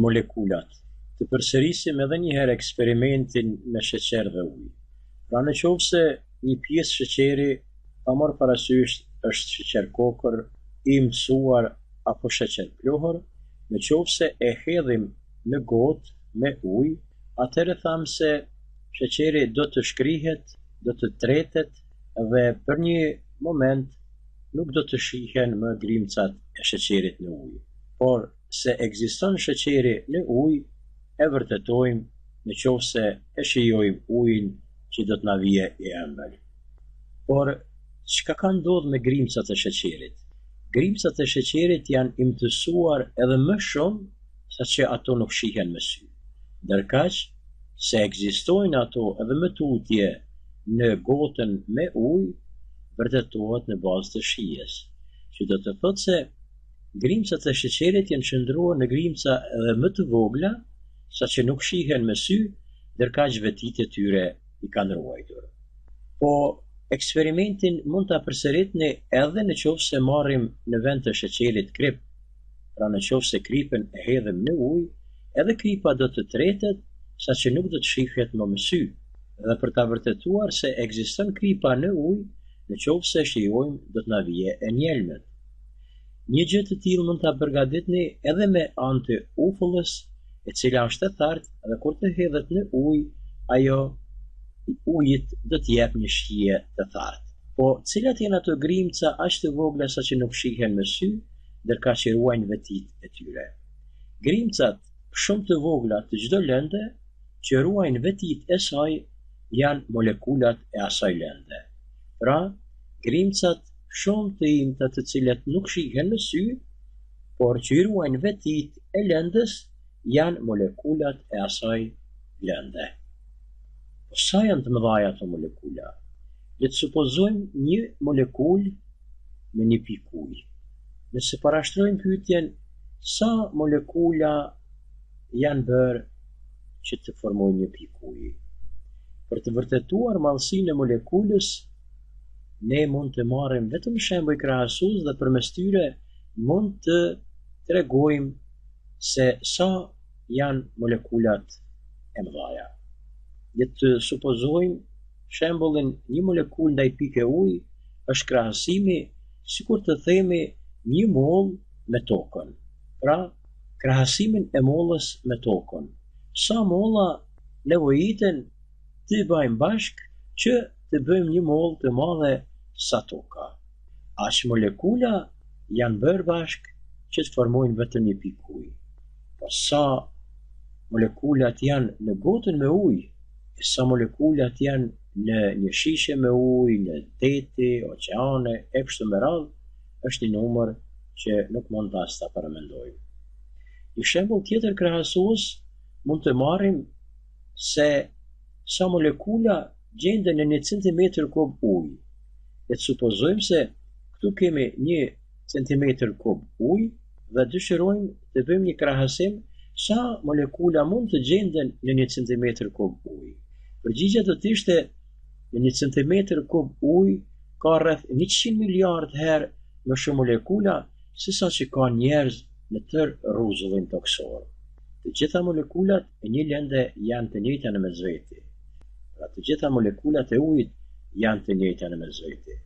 molekulat. Të përsërisim edhe një herë eksperimentin me sheqer dhe ujë. Pra në qovë se një pjesë sheqeri pa marrë parasysh është sheqer kokër, i mësuar apo sheqer pluhur, në qovë se e hedhim në gotë me ujë, atëherë thamë se sheqeri do të shkrihet, do të tretet dhe për një moment nuk do të shihen më grimcat e sheqerit në ujë. Por se ekziston sheqeri në ujë, e vërtetojmë në qovë se e shijojmë ujin që do të na vije i ëmbël. Por çka ka ndodhur me grimcat e sheqerit? Grimcat e sheqerit janë imtësuar edhe më shumë sa që ato nuk shihen me sy. Ndërkaq se ekzistojnë ato edhe më tutje në gotën me ujë, vërtetohet në bazë të shijes, që do të thotë se grimcat e sheqerit janë qëndruar në grimca edhe më të vogla, sa që nuk shihen me sy, ndërkaq vetit e tyre i kanë ruajtur. Po eksperimentin mund ta përsëritni edhe në qoftë se marrim në vend të sheqerit krip, pra në qoftë se kripën e hedhim në ujë, edhe kripa do të tretet, sa që nuk do të shihet më me sy. Dhe për ta vërtetuar se ekziston kripa në ujë, në qoftë se shijojmë, do të na vije e njelmet. Një gjë të tillë mund ta përgatitni edhe me anë të ufullës, e cila është e thartë dhe kur të hedhet në ujë, ajo ujit do të jep një shije të thartë. Po cilat janë ato grimca aq të vogla sa që nuk shihen me sy, ndërkaq që ruajnë vetit e tyre? Grimcat shumë të vogla të çdo lënde që ruajnë vetit e saj janë molekulat e asaj lënde. Pra, grimcat shumë të imta të cilat nuk shihen me sy, por që ruajnë vetit e lëndës, janë molekulat e asaj lënde. Po sa janë të mëdhaja ato molekula? Le të supozojmë një molekul me një pikë ujë. Nëse parashtrojmë pyetjen sa molekula janë bërë që të formojnë një pikë ujë. Për të vërtetuar madhësinë e molekulës, ne mund të marrim vetëm shembuj krahasues dhe përmes tyre mund të tregojmë se sa janë molekulat e mëdhaja. Le të supozojmë shembullin një molekul ndaj pike ujë është krahasimi sikur të themi një mollë me tokën. Pra, krahasimin e mollës me tokën. Sa molla nevojiten të bëjmë bashkë që të bëjmë një mollë të madhe sa toka. Aq molekula janë bërë bashkë që të formojnë vetëm një pikë ujë. Po sa molekulat janë në gotën me ujë, e sa molekulat janë në një shishe me ujë, në deti, oqeane, e kështu me radhë, është një numër që nuk mund as ta paramendojmë. Një shembull tjetër krahasues mund të marrim se sa molekula gjenden në 1 centimetër kub ujë. Le të supozojmë se këtu kemi 1 centimetër kub ujë dhe dëshirojmë të bëjmë një krahasim sa molekula mund të gjenden në 1 centimetër kub ujë. Përgjigjja do të ishte në 1 centimetër kub ujë ka rreth 100 miliard herë më shumë molekula se sa që ka njerëz në tërë rrezullin toksor. Të gjitha molekulat e një lënde janë të njëjta në mesveti. Pra të gjitha molekulat e ujit janë të njëjta në mesveti.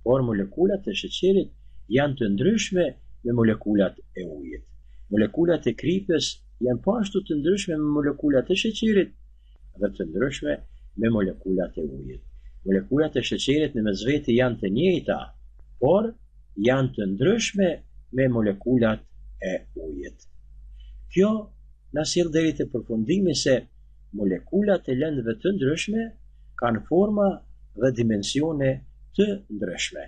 Por molekulat e sheqerit janë të ndryshme me molekulat e ujit. Molekulat e kripës janë po ashtu të ndryshme me molekulat e sheqerit dhe të ndryshme me molekulat e ujit. Molekulat e sheqerit në mesveti janë të njëjta, por janë të ndryshme me molekulat e ujit. Kjo na sjell deri te përfundimi se molekulat e lëndëve të ndryshme kanë forma dhe dimensione të ndryshme.